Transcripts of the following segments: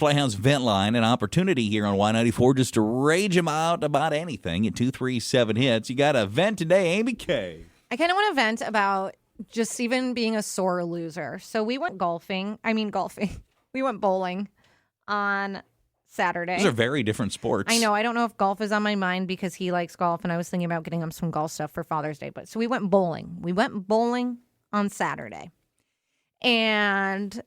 Playhouse Vent Line, an opportunity here on Y94 just to rage them out about anything at 237 hits. You got a vent today, Amy K. I kind of want to vent about just even being a sore loser. So we went golfing. We went bowling on Saturday. Those are very different sports. I know. I don't know if golf is on my mind because he likes golf, and I was thinking about getting him some golf stuff for Father's Day. But so we went bowling. We went bowling on Saturday. And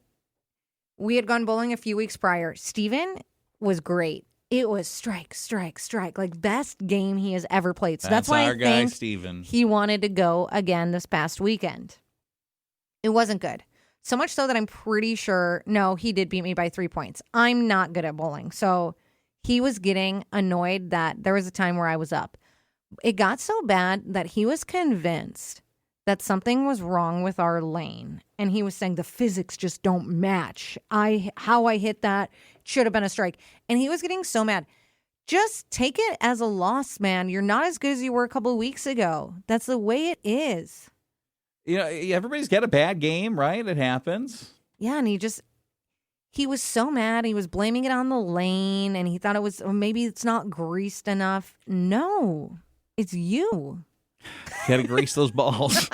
we had gone bowling a few weeks prior. Steven was great. It was strike, strike, strike. Like, best game he has ever played. So that's why our I guy, think Steven. He wanted to go again this past weekend. It wasn't good. So much so that I'm pretty sure, no, he did beat me by 3 points. I'm not good at bowling. So he was getting annoyed that there was a time where I was up. It got so bad that he was convinced that something was wrong with our lane. And he was saying the physics just don't match. How I hit that should have been a strike. And he was getting so mad. Just take it as a loss, man. You're not as good as you were a couple of weeks ago. That's the way it is. You know, everybody's got a bad game, right? It happens. Yeah, and he was so mad. He was blaming it on the lane, and he thought it was, or maybe it's not greased enough. No, it's you. You got to grease those balls.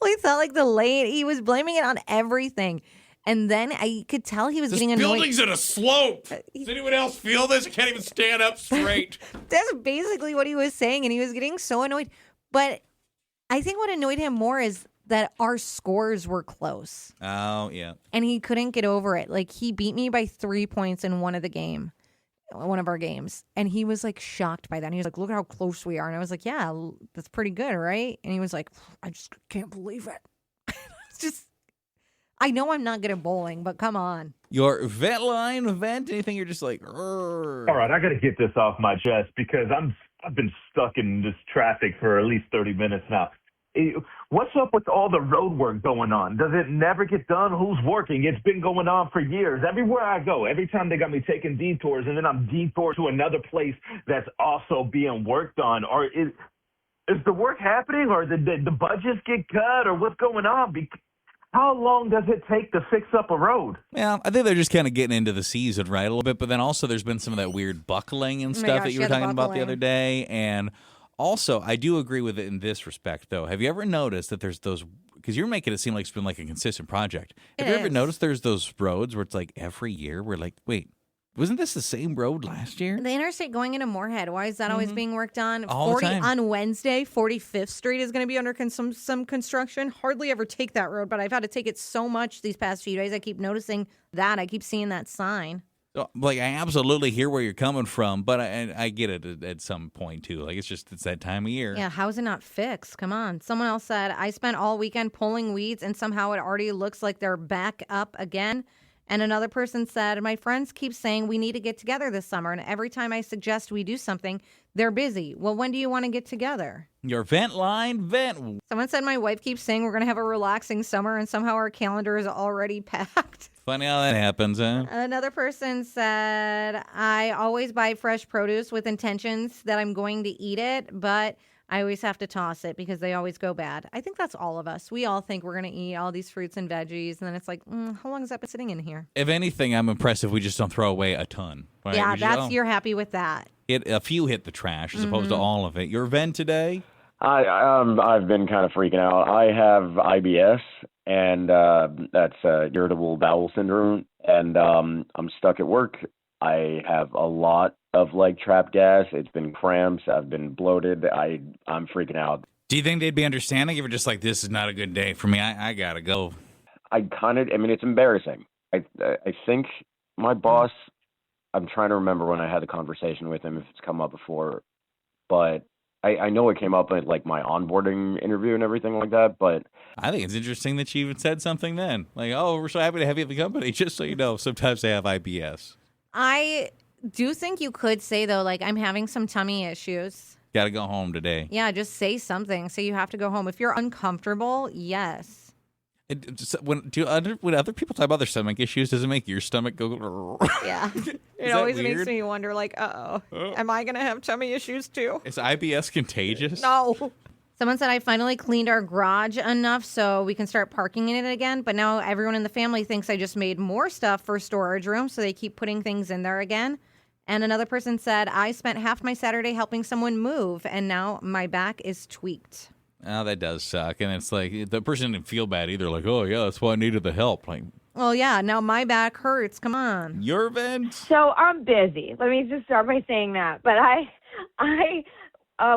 Well, he felt like the lane. He was blaming it on everything. And then I could tell he was getting annoyed. This building's at a slope. Does anyone else feel this? I can't even stand up straight. That's basically what he was saying, and he was getting so annoyed. But I think what annoyed him more is that our scores were close. Oh, yeah. And he couldn't get over it. Like, he beat me by 3 points in one of our games. And he was, like, shocked by that. And he was like, look at how close we are. And I was like, yeah, that's pretty good, right? And he was like, I just can't believe it. It's just, I know I'm not good at bowling, but come on. Your vent line event, anything you're just like, all right, I got to get this off my chest because I've been stuck in this traffic for at least 30 minutes now. What's up with all the road work going on? Does it never get done? Who's working? It's been going on for years. Everywhere I go, every time they got me taking detours, and then I'm detoured to another place that's also being worked on. Or is the work happening, or did the budgets get cut, or what's going on? How long does it take to fix up a road? Yeah, I think they're just kind of getting into the season, right, a little bit. But then also there's been some of that weird buckling and stuff that you were talking about the other day. And also, I do agree with it in this respect, though. Have you ever noticed that there's those, because you're making it seem like it's been like a consistent project. Have you ever noticed there's those roads where it's like every year we're like, wait, wasn't this the same road last year? The interstate going into Moorhead, why is that always being worked on? All the time. On Wednesday, 45th Street is going to be under some construction. Hardly ever take that road, but I've had to take it so much these past few days. I keep noticing that. I keep seeing that sign. Like, I absolutely hear where you're coming from, but I get it at some point, too. Like, it's that time of year. Yeah, how is it not fixed? Come on. Someone else said, I spent all weekend pulling weeds, and somehow it already looks like they're back up again. And another person said, my friends keep saying we need to get together this summer, and every time I suggest we do something, they're busy. Well, when do you want to get together? Your vent line, vent. Someone said my wife keeps saying we're going to have a relaxing summer, and somehow our calendar is already packed. Funny how that happens, huh? Another person said, I always buy fresh produce with intentions that I'm going to eat it, but I always have to toss it because they always go bad. I think that's all of us. We all think we're going to eat all these fruits and veggies, and then it's like, how long has that been sitting in here? If anything, I'm impressed if we just don't throw away a ton. Right? Yeah, you're happy with that. A few hit the trash as opposed to all of it. Your vent today? I've been kind of freaking out. I have IBS, and that's irritable bowel syndrome, and I'm stuck at work. I have a lot of trapped gas. It's been cramps. I've been bloated. I'm freaking out. Do you think they'd be understanding if you're just like, this is not a good day for me? I gotta go. It's embarrassing. I think my boss, I'm trying to remember when I had the conversation with him, if it's come up before, but I know it came up at my onboarding interview and everything like that, but I think it's interesting that she even said something then. Like, oh, we're so happy to have you at the company. Just so you know, sometimes they have IBS. I do think you could say, though, I'm having some tummy issues. Got to go home today. Yeah, just say something. Say you have to go home. If you're uncomfortable, yes. When other people talk about their stomach issues, does it make your stomach go? Yeah. It always makes me wonder, am I going to have tummy issues too? Is IBS contagious? No. Someone said I finally cleaned our garage enough so we can start parking in it again, but now everyone in the family thinks I just made more stuff for storage room, so they keep putting things in there again. And another person said, I spent half my Saturday helping someone move, and now my back is tweaked. Oh, that does suck. And it's like, the person didn't feel bad either. Like, oh, yeah, that's why I needed the help. Like, well, yeah, now my back hurts. Come on. your vent? So I'm busy. Let me just start by saying that. But I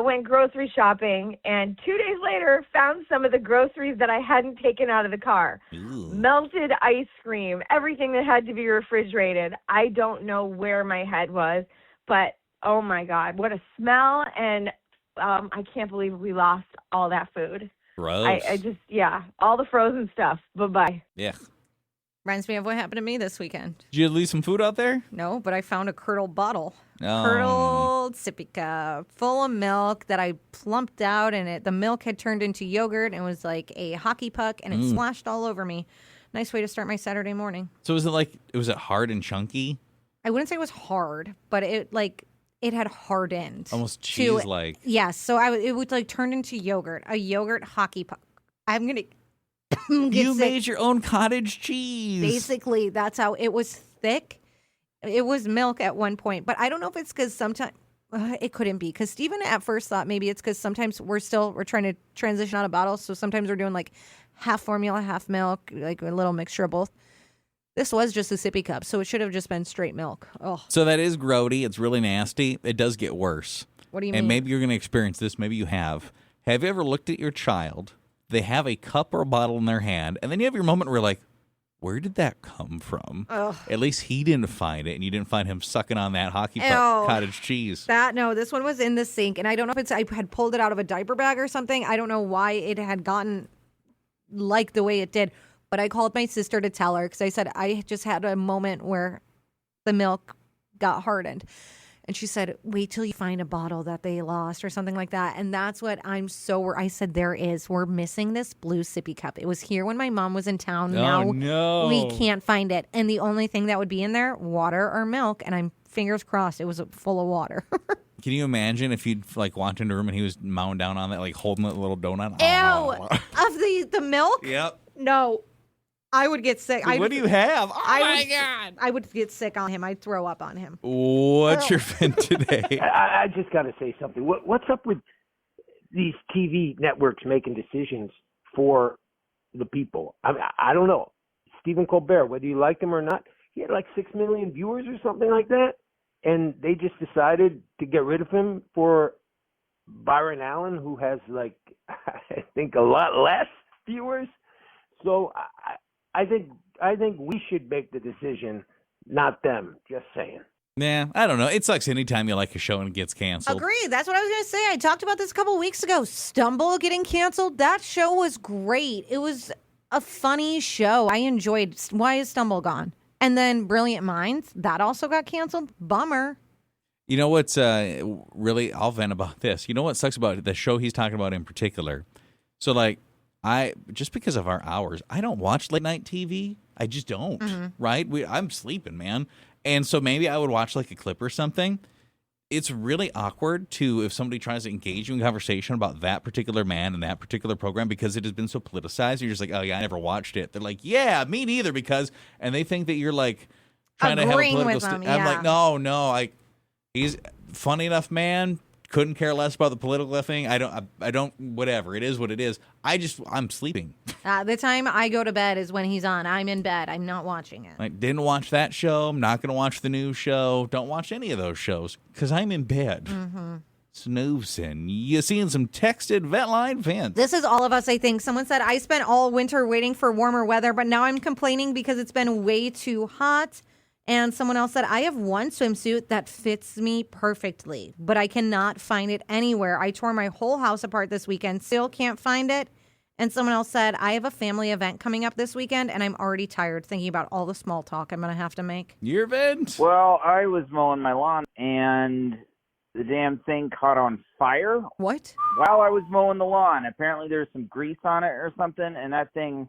went grocery shopping, and 2 days later found some of the groceries that I hadn't taken out of the car. Ew. Melted ice cream, everything that had to be refrigerated. I don't know where my head was, but oh my God, what a smell. And I can't believe we lost all that food. Gross. I just, all the frozen stuff. Bye-bye. Yeah. Reminds me of what happened to me this weekend. Did you leave some food out there? No, but I found a curdled bottle. Oh. Curdled sippy cup full of milk that I plumped out, and the milk had turned into yogurt and was like a hockey puck, and it splashed all over me. Nice way to start my Saturday morning. So was it hard and chunky? I wouldn't say it was hard, but it had hardened. Almost cheese-like. Yes, so it would like turn into yogurt, a yogurt hockey puck. I'm going to You made your own cottage cheese. Basically, that's how it was thick. It was milk at one point, but I don't know if it's because sometimes it couldn't be, because Stephen at first thought maybe it's because sometimes we're trying to transition out of bottles, so sometimes we're doing like half formula, half milk, like a little mixture of both. This was just a sippy cup, so it should have just been straight milk. Oh, So that is grody. It's really nasty. It does get worse. what do you mean? And maybe you're going to experience this. Maybe you have. Have you ever looked at your child? They have a cup or a bottle in their hand, and then you have your moment where you're like, where did that come from? Ugh. At least he didn't find it, and you didn't find him sucking on that hockey puck Ew. cottage cheese. This one was in the sink, and I don't know if I had pulled it out of a diaper bag or something. I don't know why it had gotten like the way it did, but I called my sister to tell her because I said I just had a moment where the milk got hardened. And she said, wait till you find a bottle that they lost or something like that. And that's what I said, we're missing this blue sippy cup. It was here when my mom was in town. Now no. we can't find it. And the only thing that would be in there, water or milk. And I'm fingers crossed it was full of water. Can you imagine if you'd walked into a room and he was mowing down on that, holding that little donut? Ew. Of the milk? Yep. No. I would get sick. What do you have? Oh, my God. I would get sick on him. I'd throw up on him. What's your fin today? I just got to say something. What's up with these TV networks making decisions for the people? I don't know. Stephen Colbert, whether you like him or not, he had like 6 million viewers or something like that, and they just decided to get rid of him for Byron Allen, who has I think a lot less viewers. So I think we should make the decision, not them. Just saying. Nah, I don't know. It sucks anytime you like a show and it gets canceled. Agree. That's what I was going to say. I talked about this a couple weeks ago. Stumble getting canceled. That show was great. It was a funny show. I enjoyed. Why is Stumble gone? And then Brilliant Minds. That also got canceled. Bummer. You know what's really, I'll vent about this. You know what sucks about the show he's talking about in particular? So just because of our hours, I don't watch late night TV. I just don't, right? I'm sleeping, man. And so maybe I would watch a clip or something. It's really awkward if somebody tries to engage you in conversation about that particular man and that particular program because it has been so politicized. You're just like, oh yeah, I never watched it. They're like, yeah, me neither, and they think that you're trying to have a political. I'm like, no, he's funny enough, man. Couldn't care less about the political thing. I don't, whatever. It is what it is. I'm sleeping. The time I go to bed is when he's on. I'm in bed. I'm not watching it. Didn't watch that show. I'm not going to watch the new show. Don't watch any of those shows because I'm in bed. Snoozing. You seeing some texted vent line vents. This is all of us, I think. Someone said, I spent all winter waiting for warmer weather, but now I'm complaining because it's been way too hot. And someone else said, I have one swimsuit that fits me perfectly, but I cannot find it anywhere. I tore my whole house apart this weekend, still can't find it. And someone else said, I have a family event coming up this weekend, and I'm already tired thinking about all the small talk I'm going to have to make. Your event? Well, I was mowing my lawn, and the damn thing caught on fire. What? While I was mowing the lawn. Apparently there's some grease on it or something, and that thing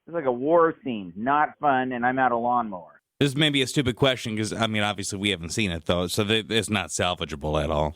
was like a war scene. Not fun, and I'm out of lawnmower. This may be a stupid question because, obviously we haven't seen it, though, so it's not salvageable at all.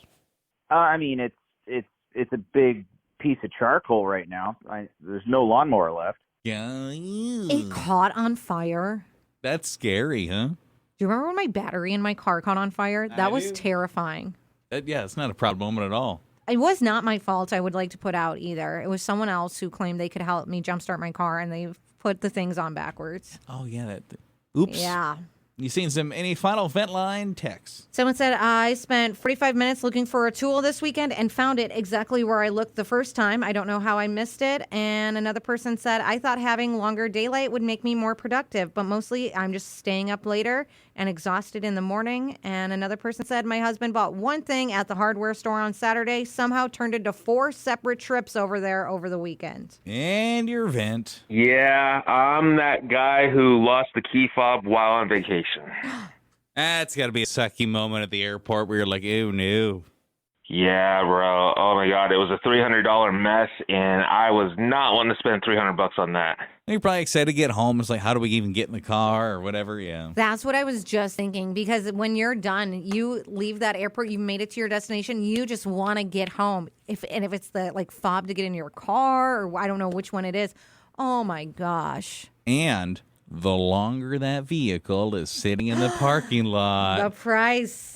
It's a big piece of charcoal right now. There's no lawnmower left. Yeah. It caught on fire. That's scary, huh? Do you remember when my battery in my car caught on fire? That was terrifying. Yeah, it's not a proud moment at all. It was not my fault, I would like to put out either. It was someone else who claimed they could help me jumpstart my car, and they put the things on backwards. Oh, yeah. Oops. Yeah. You seen any final vent line texts? Someone said, I spent 45 minutes looking for a tool this weekend and found it exactly where I looked the first time. I don't know how I missed it. And another person said, I thought having longer daylight would make me more productive, but mostly I'm just staying up later and exhausted in the morning. And another person said, my husband bought one thing at the hardware store on Saturday, somehow turned into 4 separate trips over there over the weekend. And your vent. Yeah, I'm that guy who lost the key fob while on vacation. That's got to be a sucky moment at the airport where you're like, ew, no. Yeah, bro. Oh my God, it was a $300 mess, and I was not wanting to spend $300 on that. You're probably excited to get home. It's like, how do we even get in the car or whatever? Yeah. That's what I was just thinking, because when you're done, you leave that airport, you made it to your destination, you just want to get home. If it's the fob to get in your car, or I don't know which one it is. Oh my gosh. And the longer that vehicle is sitting in the parking lot, The price.